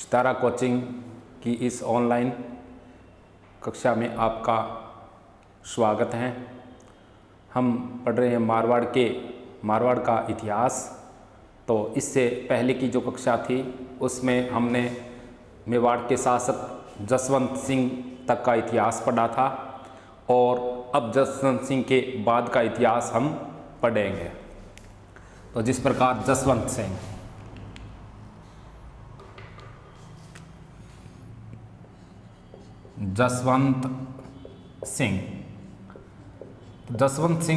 सितारा coaching की इस online कक्षा में आपका स्वागत है। हम पढ़ रहे हैं मारवाड़ का इतिहास। तो इससे पहले की जो कक्षा थी उसमें हमने मेवाड़ के शासक जसवंत सिंह तक का इतिहास पढ़ा था और अब जसवंत सिंह के बाद का इतिहास हम पढ़ेंगे। तो जिस प्रकार जसवंत सिंह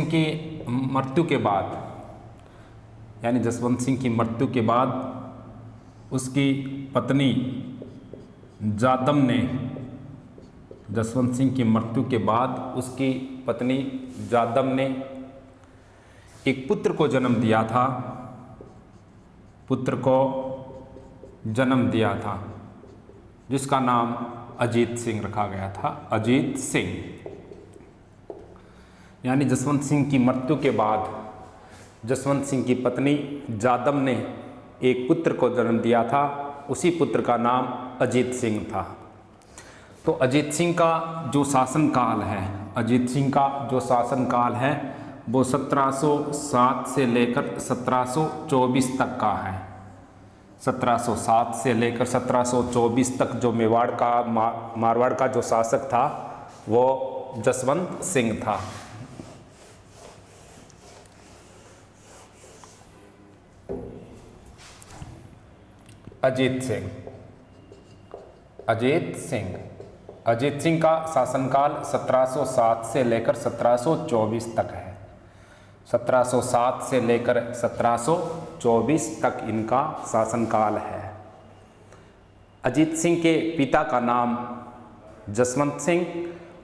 की मृत्यु के बाद, यानी जसवंत सिंह की मृत्यु के बाद उसकी पत्नी जादम ने, जसवंत सिंह की मृत्यु के बाद उसकी पत्नी जादम ने एक पुत्र को जन्म दिया था, जिसका नाम अजीत सिंह रखा गया था। अजीत सिंह, यानी जसवंत सिंह की मृत्यु के बाद जसवंत सिंह की पत्नी जादम ने एक पुत्र को जन्म दिया था। उसी पुत्र का नाम अजीत सिंह था। तो अजीत सिंह का जो शासनकाल है वो 1707 से लेकर 1724 तक का है। 1707 से लेकर 1724 तक जो मारवाड़ का जो शासक था वो जसवंत सिंह था। अजीत सिंह का शासनकाल 1707 से लेकर 1724 तक है। 1707 से लेकर 1724 तक इनका शासनकाल है। अजीत सिंह के पिता का नाम जसवंत सिंह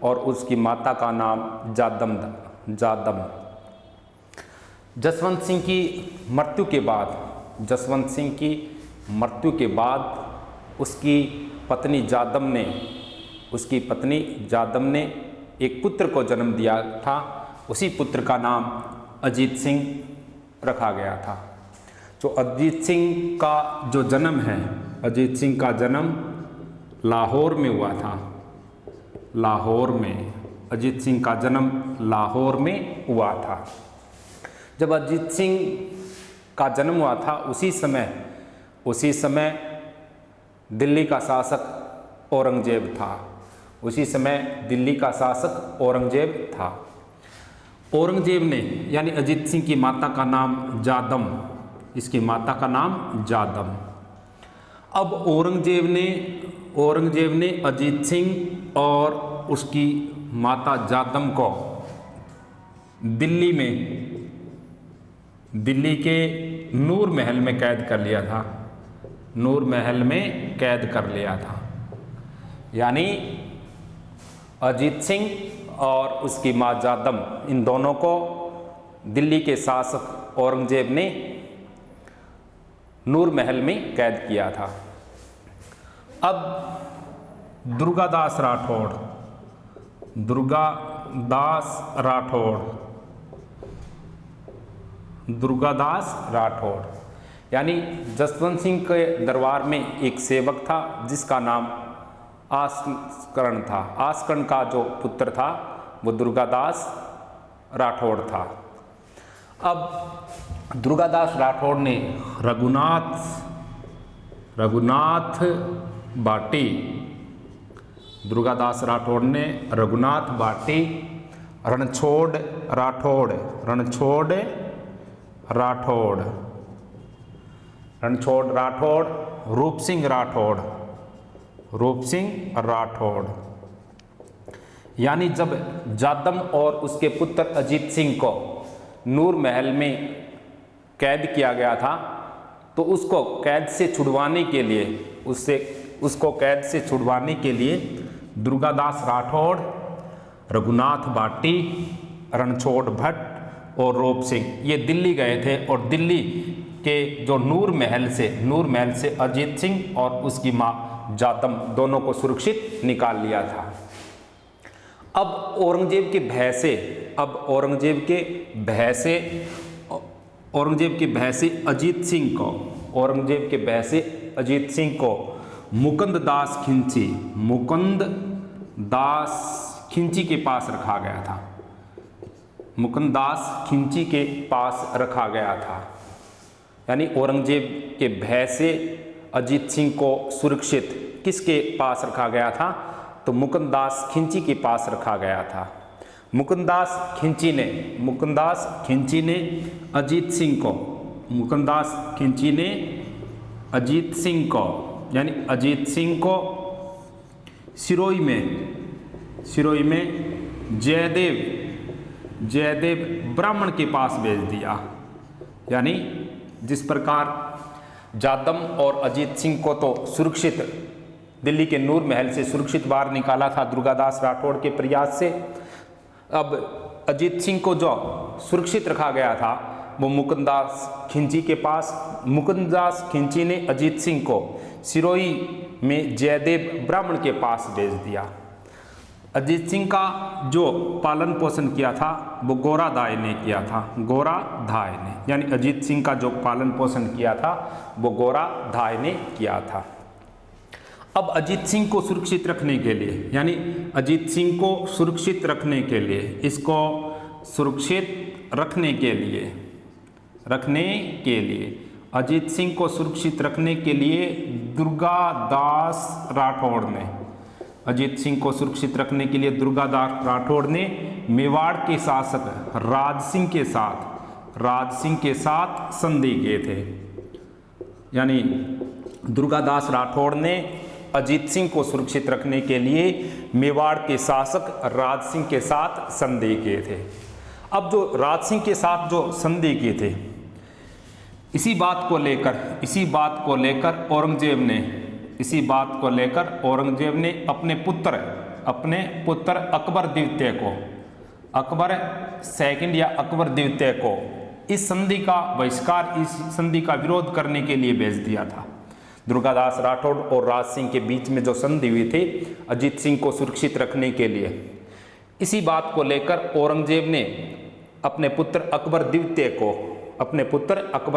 और उसकी माता का नाम जादम। जसवंत सिंह की मृत्यु के बाद उसकी पत्नी जादम ने एक पुत्र को जन्म दिया था। उसी पुत्र का नाम अजीत सिंह रखा गया था। जो अजीत सिंह का जो जन्म है, अजीत सिंह का जन्म लाहौर में हुआ था। अजीत सिंह का जन्म लाहौर में हुआ था। जब अजीत सिंह का जन्म हुआ था उसी समय दिल्ली का शासक औरंगजेब था। औरंगजेब ने, यानी अजीत सिंह की माता का नाम जादम, इसकी माता का नाम जादम। अब औरंगजेब ने अजीत सिंह और उसकी माता जादम को दिल्ली के नूर महल में कैद कर लिया था। यानी अजीत सिंह और उसकी माँ जादम, इन दोनों को दिल्ली के शासक औरंगजेब ने नूर महल में कैद किया था। अब दुर्गादास राठौड़, यानी जसवंत सिंह के दरबार में एक सेवक था जिसका नाम आस्करण था। आस्करण का जो पुत्र था वो दुर्गादास राठौड़ था। अब दुर्गादास राठौड़ ने रघुनाथ बाटी, रणछोड़ राठौड़, रूप सिंह राठौड़, यानी जब जादम और उसके पुत्र अजीत सिंह को नूर महल में कैद किया गया था तो उसको कैद से छुड़वाने के लिए दुर्गादास राठौड़, रघुनाथ बाटी, रणछोड़ भट्ट और रूप सिंह ये दिल्ली गए थे और दिल्ली के जो नूर महल से अजीत सिंह और उसकी माँ जादम दोनों को सुरक्षित निकाल लिया था। अब औरंगजेब के भय से अजीत सिंह को मुकुंद दास खिंची, मुकुंद दास खिंची के पास रखा गया था, मुकुंद दास खिंची के पास रखा गया था। यानी औरंगजेब के भय से अजीत सिंह को सुरक्षित किसके पास रखा गया था? तो मुकुंद दास खिंची के पास रखा गया था। मुकुंद दास खिंची ने अजीत सिंह को, मुकुंद दास खिंची ने अजीत सिंह को, यानी अजीत सिंह को सिरोही में जयदेव ब्राह्मण के पास भेज दिया। यानी जिस प्रकार जादम और अजीत सिंह को तो सुरक्षित दिल्ली के नूर महल से सुरक्षित बाहर निकाला था दुर्गादास राठौड़ के प्रयास से, अब अजीत सिंह को जो सुरक्षित रखा गया था वो मुकुंद दास खिंची के पास। मुकुंद दास खिंची ने अजीत सिंह को सिरोही में जयदेव ब्राह्मण के पास भेज दिया। अजीत सिंह का जो पालन पोषण किया था वो गोराधाय ने किया था, गोराधाय ने, यानी अजीत सिंह का जो पालन पोषण किया था वो गोराधाय ने किया था। अब अजीत सिंह को सुरक्षित रखने के लिए, यानी अजीत सिंह को सुरक्षित रखने के लिए, इसको सुरक्षित रखने के लिए अजीत सिंह को सुरक्षित रखने के लिए दुर्गादास राठौड़ ने, अजीत सिंह को सुरक्षित रखने के लिए दुर्गादास राठौड़ ने मेवाड़ के शासक राज सिंह के साथ संधि किए थे। यानी दुर्गादास राठौड़ ने अजीत सिंह को सुरक्षित रखने के लिए मेवाड़ के शासक राज सिंह के साथ संधि किए थे। अब जो राज सिंह के साथ जो संधि किए थे, इसी बात को लेकर औरंगजेब ने अपने पुत्र अकबर द्वितीय को, अकबर सेकंड या अकबर द्वितीय को इस संधि का बहिष्कार, इस संधि का विरोध करने के लिए भेज दिया था। दुर्गादास राठौड़ और राज सिंह के बीच में जो संधि हुई थी अजीत सिंह को सुरक्षित रखने के लिए, इसी बात को लेकर औरंगजेब ने अपने पुत्र अकबर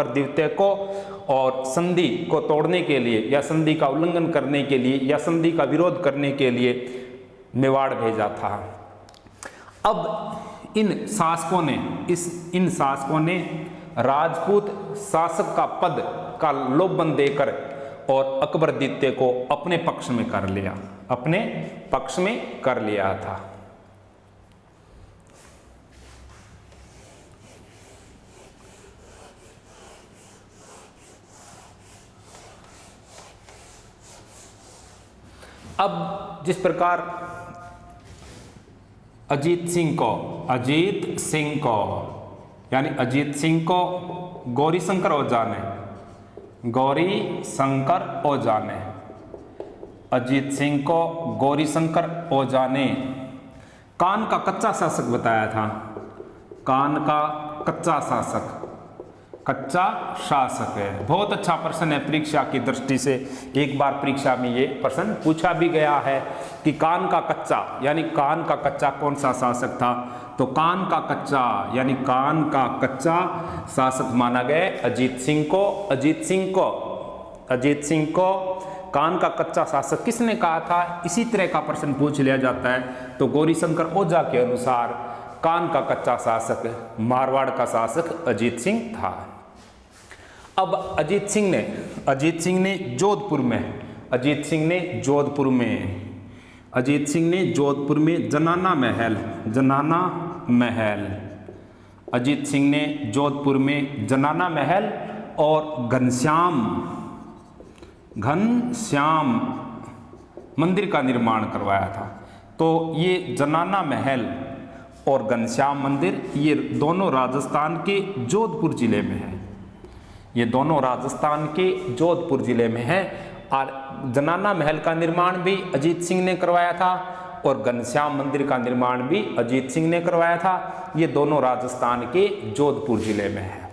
द्वितीय को और संधि को तोड़ने के लिए या संधि का उल्लंघन करने के लिए या संधि का विरोध करने के लिए मेवाड़ भेजा था। अब इन शासकों ने राजपूत शासक का पद का लोभन देकर और अकबर द्वितीय को अपने पक्ष में कर लिया था। अब जिस प्रकार अजीत सिंह को गौरीशंकर ओझा ने कान का कच्चा शासक बताया था। कान का कच्चा शासक है। बहुत अच्छा प्रश्न है परीक्षा की दृष्टि से, एक बार परीक्षा में ये प्रश्न पूछा भी गया है कि कान का कच्चा कौन सा शासक था? तो कान का कच्चा शासक माना गया अजीत सिंह को कान का कच्चा शासक किसने कहा था? इसी तरह का प्रश्न पूछ लिया जाता है। तो गौरीशंकर ओझा के अनुसार कान का कच्चा शासक मारवाड़ का शासक अजीत सिंह था। अब अजीत सिंह ने जोधपुर में जनाना महल और घनश्याम मंदिर का निर्माण करवाया था। तो ये जनाना महल और घनश्याम मंदिर ये दोनों राजस्थान के जोधपुर जिले में है। और जनाना महल का निर्माण भी अजीत सिंह ने करवाया था और घनश्याम मंदिर का निर्माण भी अजीत सिंह ने करवाया था। ये दोनों राजस्थान के जोधपुर जिले में है।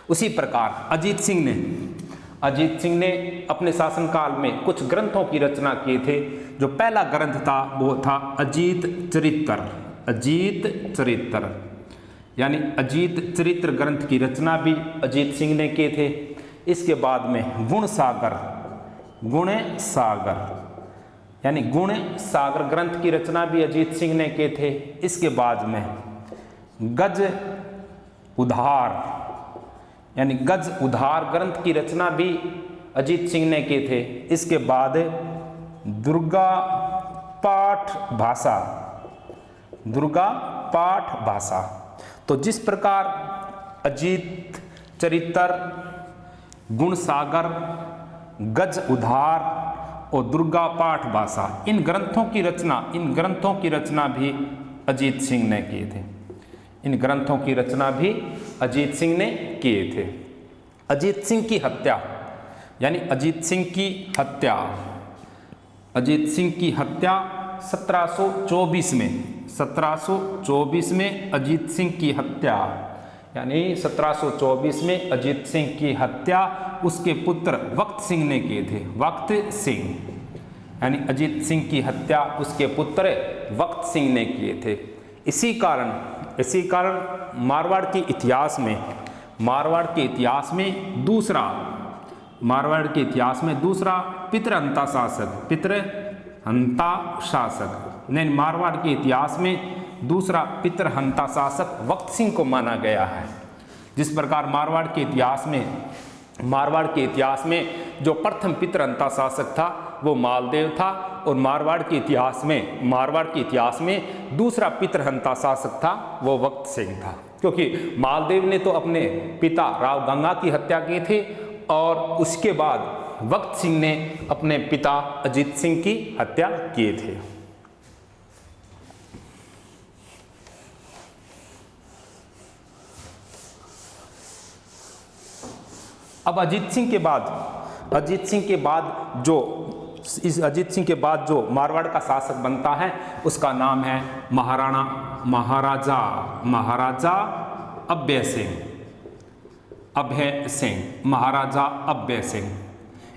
उसी प्रकार अजीत सिंह ने अपने शासनकाल में कुछ ग्रंथों की रचना किए थे। जो पहला ग्रंथ था वो था अजीत चरित्र, यानी अजीत चरित्र ग्रंथ की रचना भी अजीत सिंह ने किए थे। इसके बाद में गुण सागर, यानी गुण सागर ग्रंथ की रचना भी अजीत सिंह ने किए थे। इसके बाद में गज उधार, यानी गज उधार ग्रंथ की रचना भी अजीत सिंह ने किए थे। इसके बाद दुर्गा पाठ भाषा, दुर्गा पाठ भाषा। तो जिस प्रकार अजीत चरित्र, गुण सागर, गज उधार और दुर्गा पाठ भाषा, इन ग्रंथों की रचना भी अजीत सिंह ने किए थे। इन ग्रंथों की रचना भी अजीत सिंह ने किए थे। अजीत सिंह की हत्या, यानी अजीत सिंह की हत्या 1724 में अजीत सिंह की हत्या, यानी 1724 में अजीत सिंह की हत्या उसके पुत्र वक्त सिंह ने किए थे। वक्त सिंह, यानी अजीत सिंह की हत्या उसके पुत्र वक्त सिंह ने किए थे। इसी कारण मारवाड़ के इतिहास में दूसरा पितृहंता शासक, नहीं, मारवाड़ के इतिहास में दूसरा पितृहंता शासक वक्त सिंह को माना गया है। जिस प्रकार मारवाड़ के इतिहास में जो प्रथम पितृहंता शासक था वो मालदेव था, और मारवाड़ के इतिहास में दूसरा पितृहंता शासक था वो वक्त सिंह था। क्योंकि मालदेव ने तो अपने पिता राव गंगा की हत्या की थी, और उसके बाद वक्त सिंह ने अपने पिता अजीत सिंह की हत्या किए थे। अब अजीत सिंह के बाद जो मारवाड़ का शासक बनता है उसका नाम है महाराजा महाराजा अभय सिंह।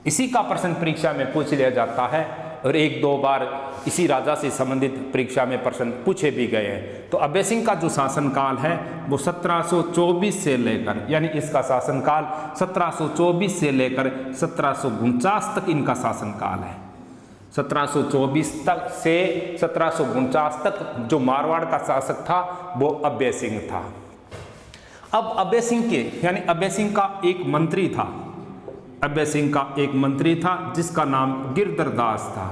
इसी का प्रश्न परीक्षा में पूछ लिया जाता है, और एक दो बार इसी राजा से संबंधित परीक्षा में प्रश्न पूछे भी गए हैं। तो अभय सिंह का जो शासनकाल है वो 1724 से लेकर, यानी इसका शासनकाल 1724 से लेकर 1749 तक इनका शासनकाल है। 1724 तक से 1749 तक जो मारवाड़ का शासक था वो अभय सिंह था। अब अभय सिंह का एक मंत्री था जिसका नाम गिरधर दास था।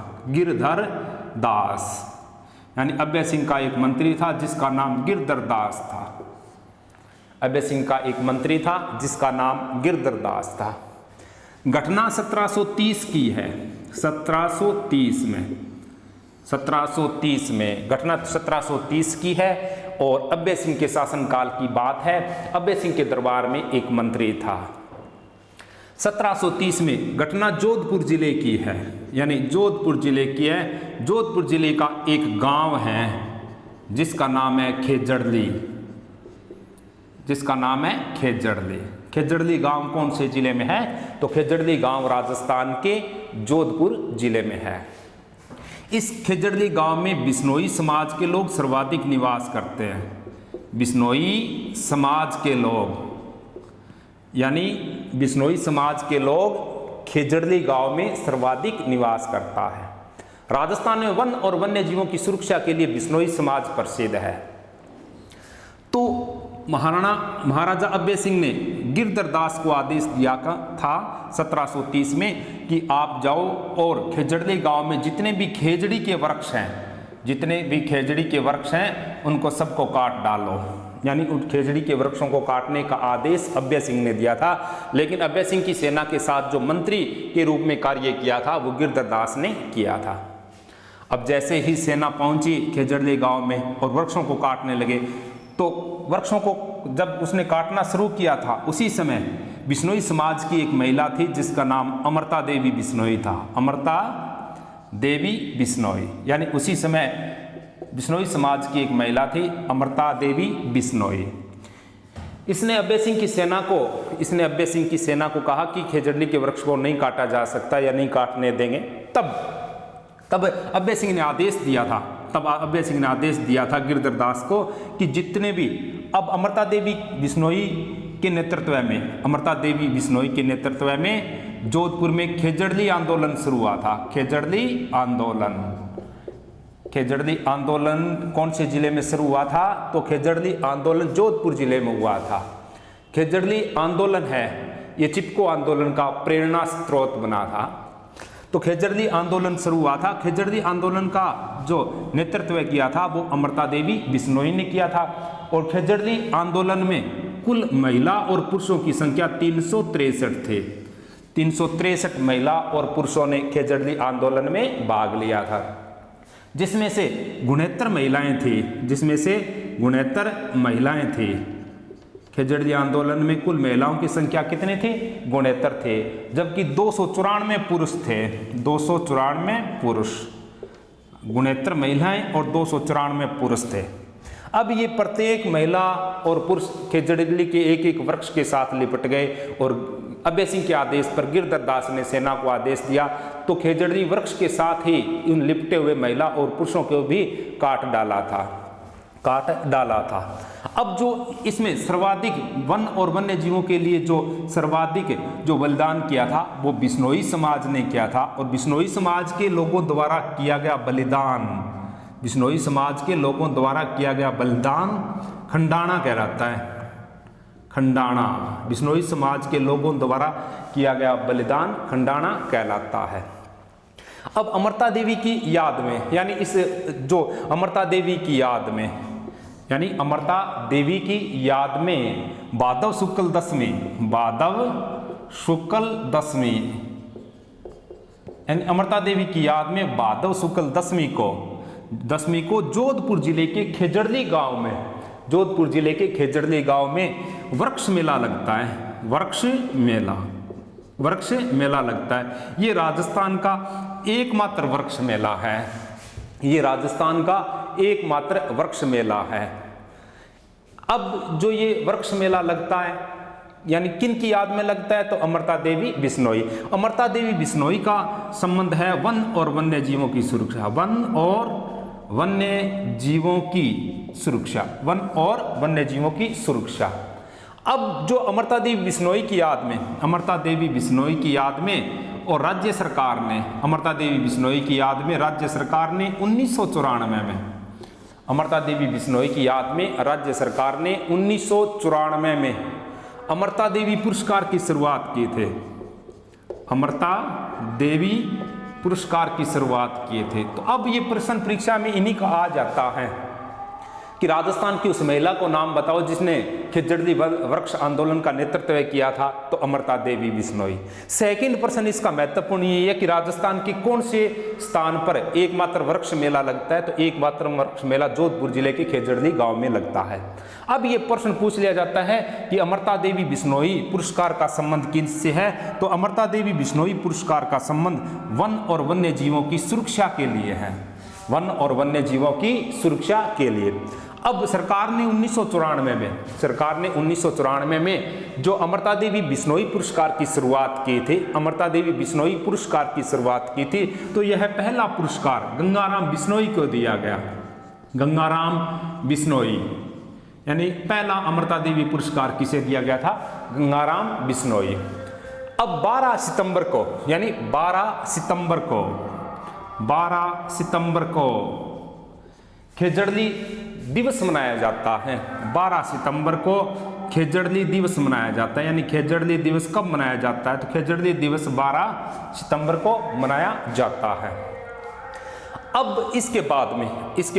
यानी अभय सिंह का एक मंत्री था जिसका नाम गिरधर दास था। घटना 1730 की है। 1730 में घटना 1730 की है, और अभय सिंह के शासनकाल की बात है। अभय सिंह के दरबार में एक मंत्री था। 1730 में घटना जोधपुर जिले की है, यानी जोधपुर जिले का एक गांव है जिसका नाम है खेजड़ली। खेजड़ली गांव कौन से जिले में है? तो खेजड़ली गांव राजस्थान के जोधपुर जिले में है। इस खेजड़ली गांव में बिश्नोई समाज के लोग सर्वाधिक निवास करते हैं। बिश्नोई समाज के लोग खेजड़ली गांव में सर्वाधिक निवास करता है। राजस्थान में वन और वन्य जीवों की सुरक्षा के लिए बिश्नोई समाज प्रसिद्ध है। तो महाराजा अभय सिंह ने गिरधर दास को आदेश दिया था 1730 में कि आप जाओ और खेजड़ली गांव में जितने भी खेजड़ी के वृक्ष हैं उनको सबको काट डालो। यानी उन खेजड़ी के वृक्षों को काटने का आदेश अभय सिंह ने दिया था। लेकिन अभय सिंह की सेना के साथ जो मंत्री के रूप में कार्य किया था वो गिरधर दास ने किया था। अब जैसे ही सेना पहुंची खेजड़ली गांव में और वृक्षों को काटने लगे, तो वृक्षों को जब उसने काटना शुरू किया था उसी समय बिश्नोई समाज की एक महिला थी जिसका नाम अमृता देवी बिश्नोई था। अमृता देवी बिश्नोई, यानी उसी समय बिश्नोई समाज की एक महिला थी अमृता देवी बिश्नोई। इसने अभय सिंह की सेना को कहा कि खेजड़ली के वृक्ष को नहीं काटा जा सकता या नहीं काटने देंगे। तब अभय सिंह ने आदेश दिया था गिरधर दास को कि जितने भी, अब अमृता देवी बिश्नोई के नेतृत्व में जोधपुर में खेजड़ली आंदोलन शुरू हुआ था। खेजड़ली आंदोलन कौन से जिले में शुरू हुआ था? तो खेजड़ली आंदोलन जोधपुर जिले में हुआ था। खेजड़ली आंदोलन है, ये चिपको आंदोलन का प्रेरणा स्रोत बना था। तो खेजड़ली आंदोलन शुरू हुआ था। खेजड़ली आंदोलन का जो नेतृत्व किया था वो अमृता देवी बिश्नोई ने किया था। और खेजड़ली आंदोलन में कुल महिला और पुरुषों की संख्या 363 थे। 363 महिला और पुरुषों ने खेजड़ली आंदोलन में भाग लिया था, जिसमें से 69 महिलाएं थी। खेजड़ली आंदोलन में कुल महिलाओं की संख्या कितने थे? 69 थे, जबकि 294 पुरुष थे। 294 पुरुष, 69 महिलाएं और 294 पुरुष थे। अब ये प्रत्येक महिला और पुरुष खेजड़ली के एक एक वृक्ष के साथ लिपट गए और अभय सिंह के आदेश पर गिरधर दास ने सेना को आदेश दिया तो खेजड़ली वृक्ष के साथ ही इन लिपटे हुए महिला और पुरुषों को भी काट डाला था। अब जो इसमें सर्वाधिक वन और वन्य जीवों के लिए जो सर्वाधिक जो बलिदान किया था वो बिश्नोई समाज ने किया था। और बिश्नोई समाज के लोगों द्वारा किया गया बलिदान, बिश्नोई समाज के लोगों द्वारा किया गया बलिदान खंडाणा कहलाता है। खंडाणा, बिश्नोई समाज के लोगों द्वारा किया गया बलिदान खंडाणा कहलाता है। अब अमृता देवी की याद में, यानी इस जो अमृता देवी की याद में, यानी अमृता देवी की याद में भादव शुक्ल दशमी, यानी अमृता देवी की याद में भादव शुक्ल दशमी को जोधपुर जिले के खेजड़ली गांव में वृक्ष मेला लगता है। वृक्ष मेला लगता है। ये राजस्थान का एकमात्र वृक्ष मेला है। वृक्ष मेला है। अब जो ये वृक्ष मेला लगता है यानी किन की याद में लगता है? तो अमृता देवी बिश्नोई। अमृता देवी बिश्नोई का संबंध है वन और वन्य जीवों की सुरक्षा। अब जो अमृता देवी बिश्नोई की याद में और राज्य सरकार ने अमृता देवी बिश्नोई की याद में राज्य सरकार ने 1994 में अमृता देवी बिश्नोई की याद में राज्य सरकार ने 1994 में अमृता देवी पुरस्कार की शुरुआत किए थे। अमृता देवी पुरस्कार की शुरुआत किए थे। तो अब ये प्रश्न परीक्षा में इन्हीं का आ जाता है कि राजस्थान की उस महिला को नाम बताओ जिसने खेजड़ली वृक्ष आंदोलन का नेतृत्व किया था, तो अमृता देवी बिश्नोई। सेकंड प्रश्न इसका महत्वपूर्ण ये है कि राजस्थान के कौन से स्थान पर एकमात्र वृक्ष मेला लगता है? तो एकमात्र वृक्ष मेला जोधपुर जिले के खेजड़ली गांव में लगता है। अब ये प्रश्न पूछ लिया जाता है कि अमृता देवी बिश्नोई पुरस्कार का संबंध किससे है? तो अमृता देवी बिश्नोई पुरस्कार का संबंध वन और वन्य जीवों की सुरक्षा के लिए है। अब सरकार ने 1994 में जो अमृता देवी बिश्नोई पुरस्कार की शुरुआत की थी, तो यह पहला पुरस्कार गंगाराम बिश्नोई को दिया गया। गंगाराम बिश्नोई, यानी पहला अमृता देवी पुरस्कार किसे दिया गया था? गंगाराम बिश्नोई। अब 12 सितंबर को खेजड़ली दिवस मनाया जाता है। 12 सितंबर को खेजड़ली दिवस मनाया जाता है। यानी खेजड़ली दिवस कब मनाया जाता है? तो खेजड़ली दिवस 12 सितंबर को मनाया जाता है। अब इसके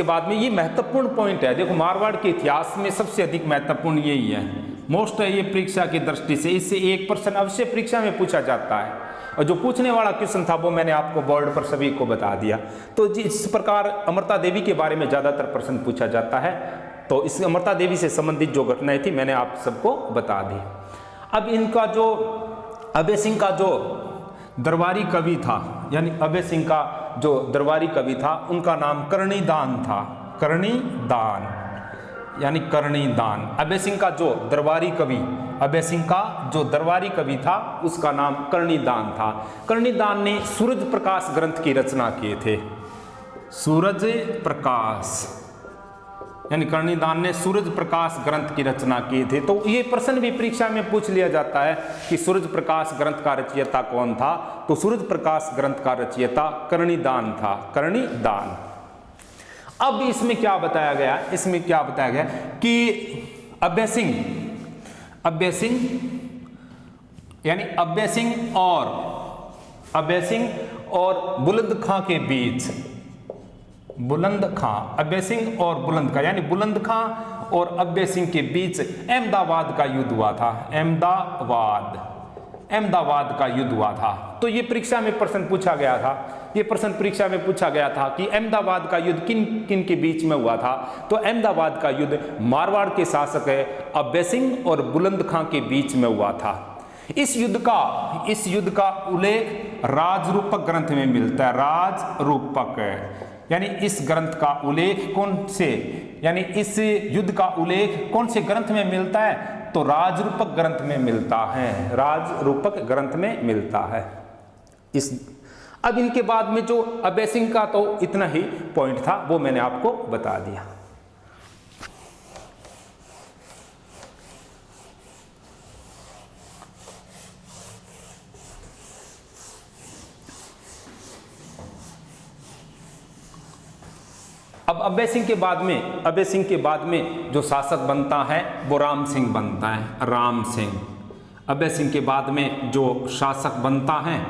बाद में ये महत्वपूर्ण पॉइंट है। देखो, मारवाड़ के इतिहास में सबसे अधिक महत्वपूर्ण यही है, मोस्ट है ये परीक्षा की दृष्टि से। इससे एक प्रश्न अवश्य परीक्षा में पूछा जाता है और जो पूछने वाला क्वेश्चन था वो मैंने आपको बोर्ड पर सभी को बता दिया। तो इस प्रकार अमृता देवी के बारे में ज़्यादातर प्रश्न पूछा जाता है। तो इस अमृता देवी से संबंधित जो घटनाएं थी मैंने आप सबको बता दी। अब इनका जो अभय सिंह का जो दरबारी कवि था, यानी अभय सिंह का जो दरबारी कवि था, उनका नाम कर्णीदान था। कर्णीदान यानी कर्णीदान। अभय सिंह का जो दरबारी कवि था उसका नाम कर्णीदान था। कर्णीदान ने सूरज प्रकाश ग्रंथ की रचना किए थे। सूरज प्रकाश यानी कर्णिदान ने सूरज प्रकाश ग्रंथ की रचना की थी। तो ये प्रश्न भी परीक्षा में पूछ लिया जाता है कि सूरज प्रकाश ग्रंथ का रचयिता कौन था। तो सूरज प्रकाश ग्रंथ का रचयिता कर्णिदान था, कर्णिदान। अब इसमें क्या बताया गया, इसमें क्या बताया गया कि अभय सिंह यानी अभय सिंह और बुलंद खां के बीच, बुलंद खां, अभय सिंह और बुलंद खां यानी बुलंद खां और अभय सिंह के बीच अहमदाबाद का युद्ध हुआ था। अहमदाबाद का युद्ध हुआ था। तो ये परीक्षा में प्रश्न पूछा गया था, ये प्रश्न परीक्षा में पूछा गया था कि अहमदाबाद का युद्ध किन किन के बीच में हुआ था। तो अहमदाबाद का युद्ध मारवाड़ के शासक अभय सिंह और बुलंद खां के बीच में हुआ था। इस युद्ध का उल्लेख राजरूपक ग्रंथ में मिलता है। राजरूपक यानी इस ग्रंथ का उल्लेख कौन से, यानी इस युद्ध का उल्लेख कौन से ग्रंथ में मिलता है? तो राजरूपक ग्रंथ में मिलता है, राजरूपक ग्रंथ में मिलता है। अब इनके बाद में जो अभय सिंह का तो इतना ही पॉइंट था, वो मैंने आपको बता दिया। अब अभय सिंह के बाद में जो शासक बनता है वो राम सिंह बनता है, राम सिंह। अभय सिंह के बाद में जो शासक बनता है,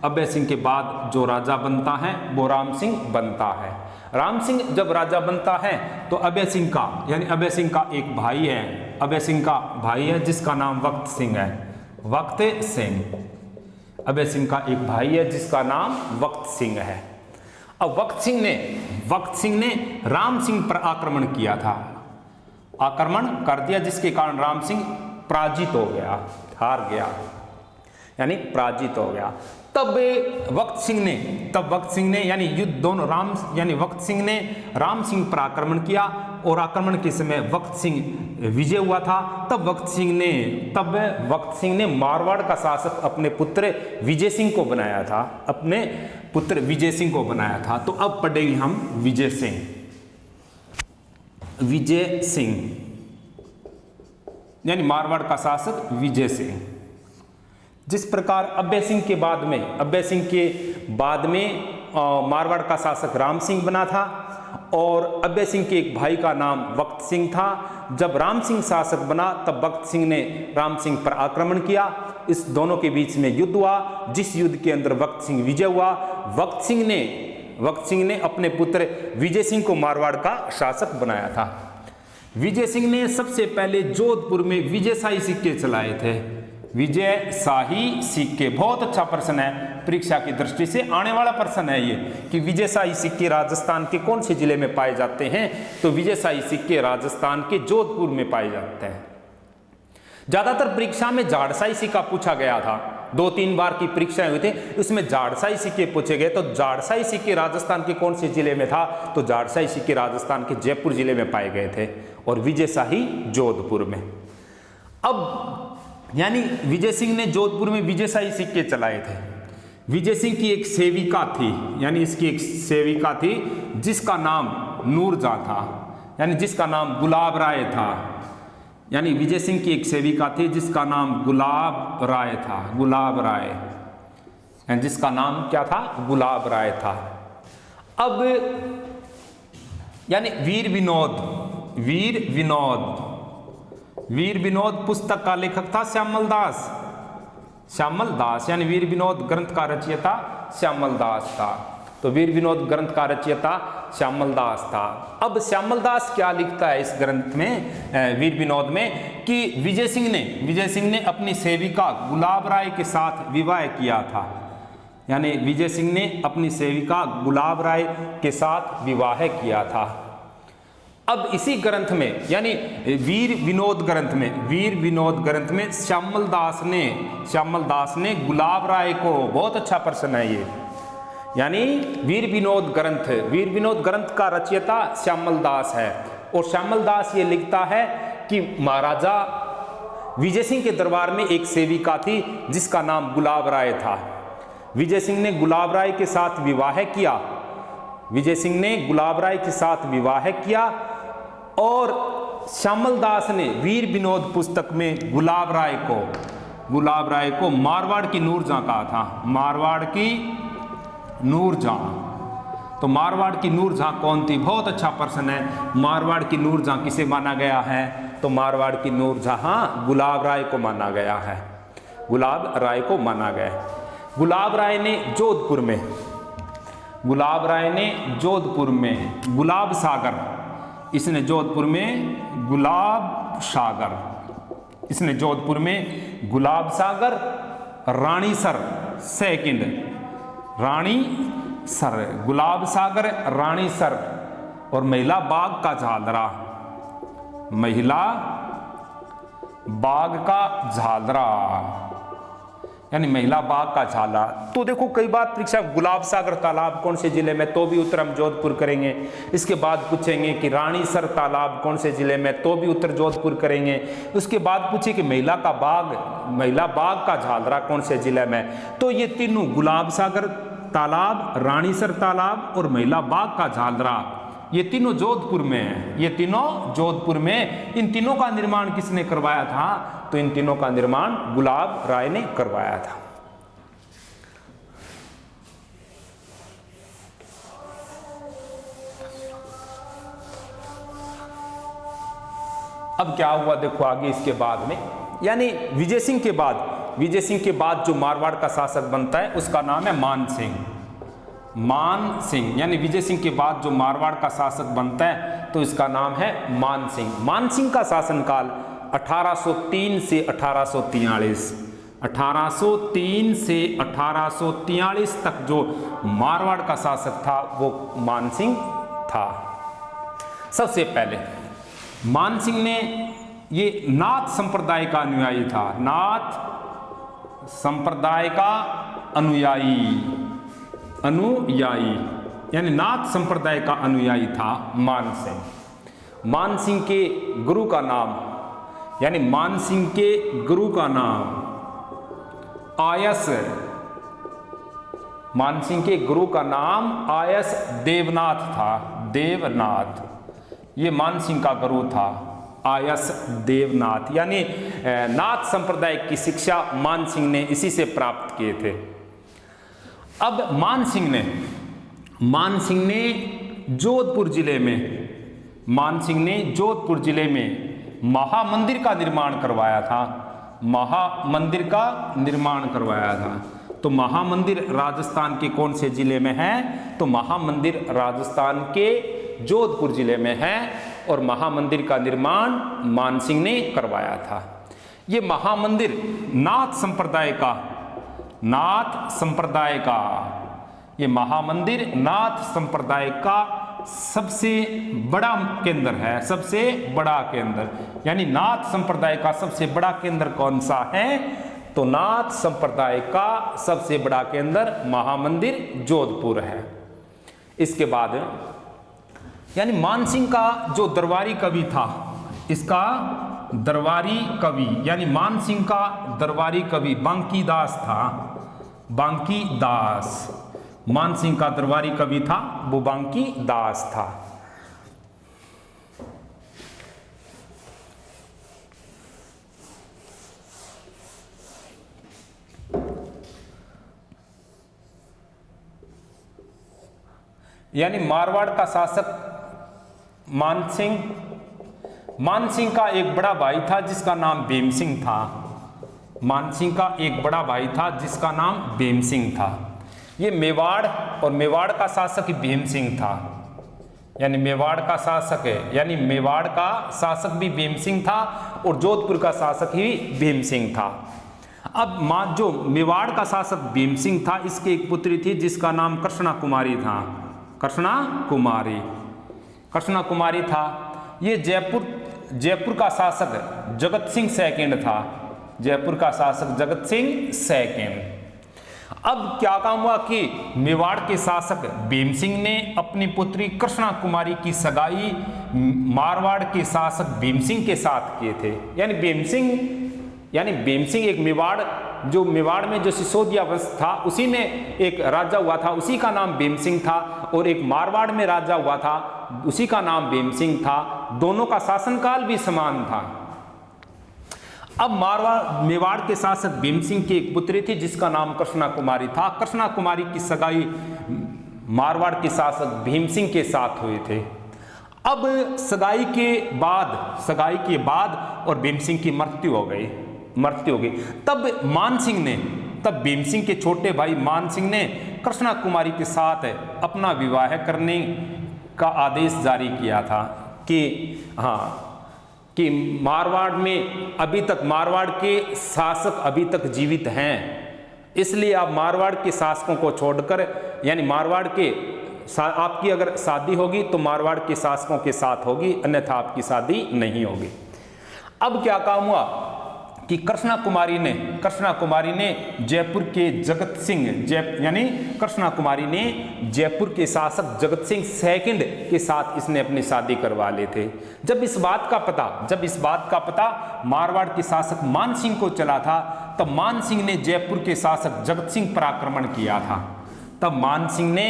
अभय सिंह के बाद जो राजा बनता है वो राम सिंह बनता है। राम सिंह जब राजा बनता है तो अभय सिंह का यानी अभय सिंह का एक भाई है, अभय सिंह का भाई है जिसका नाम वक्त सिंह है, वक्त सिंह। अभय सिंह का एक भाई है जिसका नाम वक्त सिंह है। अब वक्त सिंह ने राम सिंह पर आक्रमण किया था, आक्रमण कर दिया, जिसके कारण राम सिंह पराजित हो गया, हार गया, यानी पराजित हो गया। तब वक्त सिंह ने यानी युद्ध दोनों वक्त सिंह ने राम सिंह पर आक्रमण किया और आक्रमण के समय वक्त सिंह विजय हुआ था। तब वक्त सिंह ने मारवाड़ का शासक अपने पुत्र विजय सिंह को बनाया था, अपने पुत्र विजय सिंह को बनाया था। तो अब पढ़ेंगे हम विजय सिंह यानी मारवाड़ का शासक विजय सिंह। जिस प्रकार अभय सिंह के बाद में मारवाड़ का शासक राम सिंह बना था और अभय सिंह के एक भाई का नाम वक्त सिंह था। जब राम सिंह शासक बना तब वक्त सिंह ने राम सिंह पर आक्रमण किया, इस दोनों के बीच में युद्ध हुआ, जिस युद्ध के अंदर वक्त सिंह विजय हुआ। वक्त सिंह ने अपने पुत्र विजय सिंह को मारवाड़ का शासक बनाया था। विजय सिंह ने सबसे पहले जोधपुर में विजयशाही सिक्के चलाए थे। विजयशाही सिक्के बहुत अच्छा प्रश्न है, परीक्षा की दृष्टि से आने वाला प्रश्न है ये कि विजयशाही सिक्के राजस्थान के कौन से जिले में पाए जाते हैं। तो विजयशाही सिक्के राजस्थान के जोधपुर में पाए जाते हैं। ज्यादातर परीक्षा में जाड़शाही सिक्का पूछा गया था, 2-3 बार की परीक्षाएं हुई थी, उसमें जाड़शाही सिक्के पूछे गए। तो जाड़शाही सिक्के राजस्थान के कौन से जिले में था? तो जाड़शाही सिक्के राजस्थान के जयपुर जिले में पाए गए थे और विजयशाही जोधपुर में। अब यानी विजय सिंह ने जोधपुर में विजयशाही सिक्के चलाए थे। विजय सिंह की एक सेविका थी, यानी इसकी एक सेविका थी जिसका नाम नूरजहां था, यानी जिसका नाम गुलाब राय था। यानी विजय सिंह की एक सेविका थी जिसका नाम गुलाब राय था, गुलाब राय, यानी जिसका नाम क्या था? गुलाब राय था। अब यानी वीर विनोद पुस्तक का लेखक था श्यामल दास, यानी वीर विनोद ग्रंथ का रचयिता श्यामल दास था। तो वीर विनोद ग्रंथ का रचयिता श्यामल दास था। अब श्यामल दास क्या लिखता है इस ग्रंथ में, वीर विनोद में, कि विजय सिंह ने अपनी सेविका गुलाब राय के साथ विवाह किया था। यानी विजय सिंह ने अपनी सेविका गुलाब राय के साथ विवाह किया था। अब इसी ग्रंथ में यानी वीर विनोद ग्रंथ में श्यामल दास ने गुलाब राय को, बहुत अच्छा प्रश्न है ये, यानी वीर विनोद ग्रंथ का रचयिता श्यामल दास है। और श्यामल दास ये लिखता है कि महाराजा विजय सिंह के दरबार में एक सेविका थी जिसका नाम गुलाब राय था। विजय सिंह ने गुलाब राय के साथ विवाह किया, और श्यामल दास ने वीर विनोद पुस्तक में गुलाब राय को मारवाड़ की नूरजहां कहा था, मारवाड़ की नूरजहां। तो मारवाड़ की नूरजहां कौन थी? बहुत अच्छा प्रश्न है। मारवाड़ की नूरजहां किसे माना गया है? तो मारवाड़ की नूरजहां गुलाब राय को माना गया है, गुलाब राय को माना गया है। गुलाब राय ने जोधपुर में गुलाब सागर, इसने जोधपुर में गुलाब सागर, रानीसर सेकंड, रानीसर, गुलाब सागर, रानीसर और महिला बाग का झालरा, महिला बाग का झालरा, यानी महिला बाग का झालरा। तो देखो कई बार परीक्षा गुलाब सागर तालाब कौन से जिले में, तो भी उत्तर हम जोधपुर करेंगे। इसके बाद पूछेंगे कि रानीसर तालाब कौन से जिले में, तो भी उत्तर जोधपुर करेंगे। उसके बाद पूछे कि महिला बाग का झालरा कौन से जिले में, तो ये तीनों गुलाब सागर तालाब, रानीसर तालाब और महिला बाग का झालरा, ये तीनों जोधपुर में है, ये तीनों जोधपुर में। इन तीनों का निर्माण किसने करवाया था? तो इन तीनों का निर्माण गुलाब राय ने करवाया था। अब क्या हुआ देखो आगे इसके बाद में, यानी विजय सिंह के बाद जो मारवाड़ का शासक बनता है उसका नाम है मान सिंह। यानी विजय सिंह के बाद जो मारवाड़ का शासक बनता है तो इसका नाम है मान सिंह। मान सिंह का शासनकाल 1803 से 1843, 1803 से 1843 तक जो मारवाड़ का शासक था वो मान सिंह था। सबसे पहले मान सिंह ने ये नाथ संप्रदाय का अनुयायी था, नाथ संप्रदाय का अनुयायी, यानी नाथ संप्रदाय का अनुयायी था मान सिंह। मान सिंह के गुरु का नाम, यानी मान सिंह के गुरु का नाम आयस, मान सिंह के गुरु का नाम आयस देवनाथ था, देवनाथ, ये मान सिंह का गुरु था आयस देवनाथ। यानी नाथ संप्रदाय की शिक्षा मान सिंह ने इसी से प्राप्त किए थे। अब मान सिंह ने जोधपुर जिले में महामंदिर का निर्माण करवाया था, तो महामंदिर राजस्थान के कौन से जिले में है? तो महामंदिर राजस्थान के जोधपुर जिले में है और महामंदिर का निर्माण मान सिंह ने करवाया था। ये महामंदिर नाथ संप्रदाय का सबसे बड़ा केंद्र है, यानी नाथ संप्रदाय का सबसे बड़ा केंद्र कौन सा है? तो नाथ संप्रदाय का सबसे बड़ा केंद्र महामंदिर जोधपुर है। इसके बाद यानी मान सिंह का जो दरबारी कवि था, इसका दरबारी कवि, यानी मान सिंह का दरबारी कवि बांकीदास था, मान सिंह का दरबारी कवि था वो बांकीदास था। यानी मारवाड़ का शासक मान सिंह का एक बड़ा भाई था जिसका नाम भीम सिंह था, मान सिंह का एक बड़ा भाई था जिसका नाम भीम सिंह था। ये मेवाड़ और मेवाड़ का शासक भीम सिंह था, यानी मेवाड़ का शासक है, यानी मेवाड़ का शासक भी भीम सिंह था और जोधपुर का शासक ही भीम सिंह था। अब जो मेवाड़ का शासक भीम सिंह था, इसकी एक पुत्री थी जिसका नाम कृष्णा कुमारी था। ये जयपुर का शासक जगत सिंह सेकंड था, जयपुर का शासक जगत सिंह सेकंड। अब क्या काम हुआ कि मेवाड़ के शासक भीम सिंह ने अपनी पुत्री कृष्णा कुमारी की सगाई मारवाड़ के शासक भीम सिंह के साथ किए थे। यानी भीम सिंह एक मेवाड़ में जो सिसोदिया वंश था उसी में एक राजा हुआ था, उसी का नाम भीम सिंह था, और एक मारवाड़ में राजा हुआ था उसी का नाम भीमसिंह था। दोनों का शासनकाल भी समान था। अब मारवाड़ मेवाड़ के शासक भीमसिंह की एक पुत्री थी जिसका नाम कृष्णा कुमारी था। कृष्णा कुमारी की सगाई मारवाड़ के शासक भीमसिंह के साथ हुए थे। अब सगाई के बाद और भीमसिंह की मृत्यु हो गई। तब भीमसिंह के छोटे भाई मान सिंह ने कृष्णा कुमारी के साथ अपना विवाह करने का आदेश जारी किया था कि मारवाड़ में अभी तक मारवाड़ के शासक अभी तक जीवित हैं, इसलिए आप मारवाड़ के शासकों को छोड़कर, यानी मारवाड़ के आपकी अगर शादी होगी तो मारवाड़ के शासकों के साथ होगी, अन्यथा आपकी शादी नहीं होगी। अब क्या काम हुआ कि कृष्णा कुमारी ने जयपुर के जगत सिंह कृष्णा कुमारी ने जयपुर के शासक जगत सिंह सेकंड के साथ इसने अपनी शादी करवा ले थे। जब इस बात का पता मारवाड़ के शासक मान सिंह को चला था, तब मान सिंह ने जयपुर के शासक जगत सिंह पर आक्रमण किया था। तब मान सिंह ने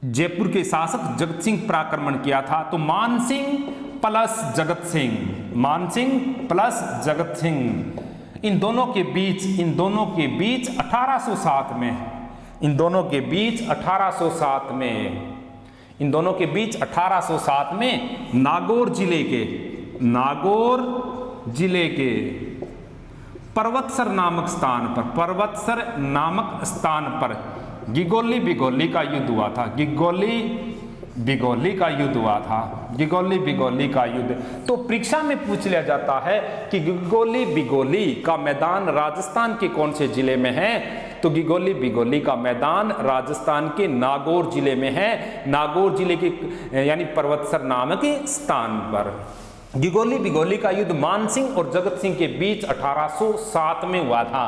जयपुर के शासक जगत सिंह पर आक्रमण किया था। तो मान सिंह प्लस जगत सिंह इन दोनों के बीच 1807 में नागौर जिले के पर्वतसर नामक स्थान पर गिगोली बिगोली का युद्ध हुआ था। तो परीक्षा में पूछ लिया जाता है कि गिगोली बिगोली का मैदान राजस्थान के कौन से जिले में है? तो गिगोली बिगोली का मैदान राजस्थान के नागौर जिले में है। नागौर जिले के यानी पर्वतसर नामक स्थान पर गिगोली बिगोली का युद्ध मान सिंह और जगत सिंह के बीच 1807 में हुआ था।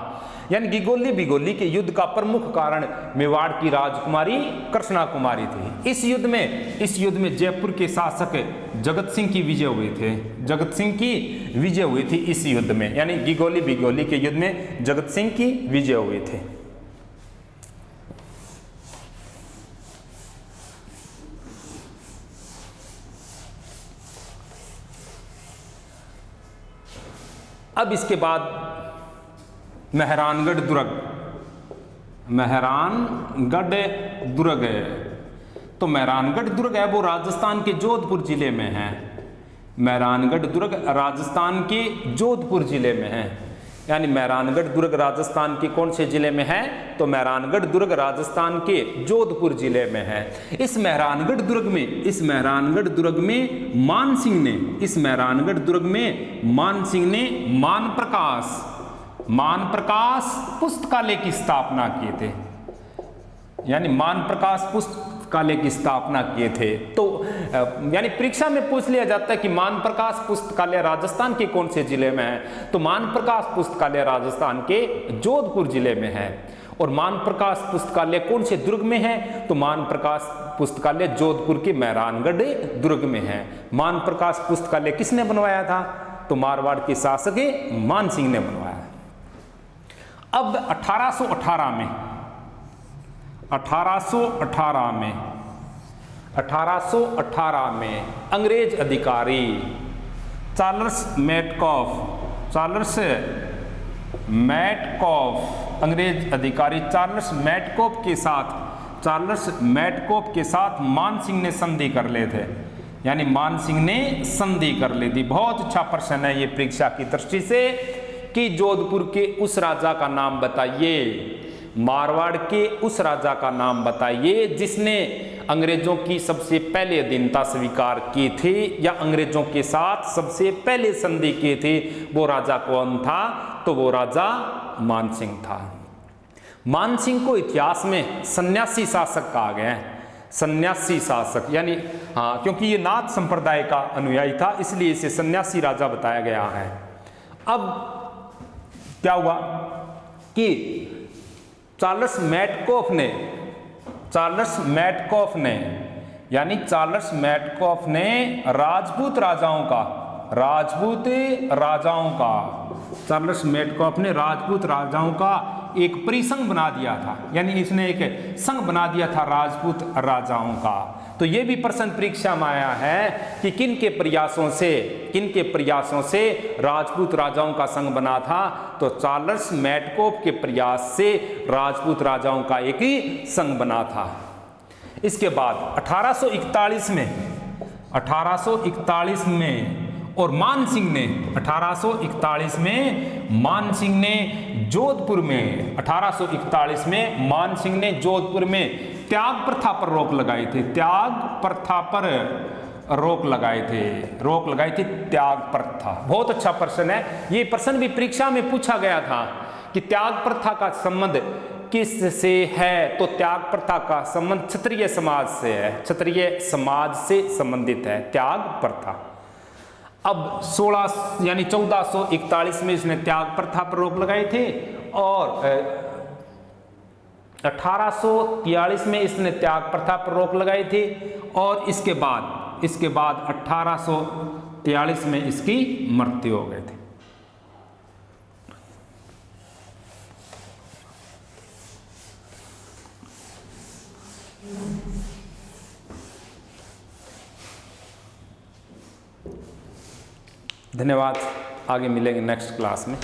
यानी गिगोली बिगोली के युद्ध का प्रमुख कारण मेवाड़ की राजकुमारी कृष्णा कुमारी थी। इस युद्ध में जयपुर के शासक जगत सिंह की विजय हुई थी इस युद्ध में, यानी गिगोली बिगोली के युद्ध में जगत सिंह की विजय हुई थी। अब इसके बाद मेहरानगढ़ दुर्ग है। तो मेहरानगढ़ दुर्ग है वो राजस्थान के जोधपुर जिले में है। मेहरानगढ़ दुर्ग राजस्थान के जोधपुर जिले में है। यानी मेहरानगढ़ दुर्ग राजस्थान के कौन से जिले में है? तो मेहरानगढ़ दुर्ग राजस्थान के जोधपुर जिले में है। इस मेहरानगढ़ दुर्ग में मान सिंह ने मान प्रकाश पुस्तकालय की स्थापना किए थे। यानी मान प्रकाश पुस्तकालय की स्थापना किए थे। तो यानी परीक्षा में पूछ लिया जाता है कि मान प्रकाश पुस्तकालय राजस्थान के कौन से जिले में है? तो मान प्रकाश पुस्तकालय राजस्थान के जोधपुर जिले में है। और मान प्रकाश पुस्तकालय कौन से दुर्ग में है? तो मान प्रकाश पुस्तकालय जोधपुर के मेहरानगढ़ दुर्ग में है। मान प्रकाश पुस्तकालय किसने बनवाया था? तो मारवाड़ के शासक मान सिंह ने बनवाया। अब 1818 में अंग्रेज अधिकारी चार्ल्स मैटकॉफ के साथ मान सिंह ने संधि कर ले थे। यानी मान सिंह ने संधि कर ली थी। बहुत अच्छा प्रश्न है ये परीक्षा की दृष्टि से कि जोधपुर के उस राजा का नाम बताइए, मारवाड़ के उस राजा का नाम बताइए जिसने अंग्रेजों की सबसे पहले अधीनता स्वीकार की थी या अंग्रेजों के साथ सबसे पहले संधि की थी। वो राजा कौन था? तो वो राजा मान सिंह था। मान सिंह को इतिहास में सन्यासी शासक कहा गया है। सन्यासी शासक यानी क्योंकि ये नाथ संप्रदाय का अनुयायी था इसलिए इसे सन्यासी राजा बताया गया है। अब क्या हुआ कि चार्ल्स मैटकॉफ ने राजपूत राजपूत राजाओं का, चार्ल्स मेटकॉफ ने राजपूत राजाओं का एक परिसंघ बना दिया था, यानी इसने एक संघ बना दिया था राजपूत राजाओं का। तो ये भी प्रश्न परीक्षा में आया है कि किन के प्रयासों से राजपूत राजाओं का संघ बना था। तो चार्ल्स मेटकॉफ के प्रयास से राजपूत राजाओं का एक ही संघ बना था। इसके बाद 1841 में और मान सिंह ने 1841 में मान सिंह ने जोधपुर में 1841 में मान सिंह ने जोधपुर में त्याग प्रथा पर रोक लगाई थी। त्याग प्रथा पर रोक लगाई थी त्याग प्रथा। बहुत अच्छा प्रश्न है, ये प्रश्न भी परीक्षा में पूछा गया था कि त्याग प्रथा का संबंध किससे है। तो त्याग प्रथा का संबंध क्षत्रिय समाज से है, क्षत्रिय समाज से संबंधित है त्याग प्रथा। अब 1441 में इसने त्याग प्रथा पर रोक लगाई थी और 1843 में इसने त्याग प्रथा पर रोक लगाई थी और इसके बाद 1843 में इसकी मृत्यु हो गई थी। धन्यवाद, आगे मिलेंगे नेक्स्ट क्लास में।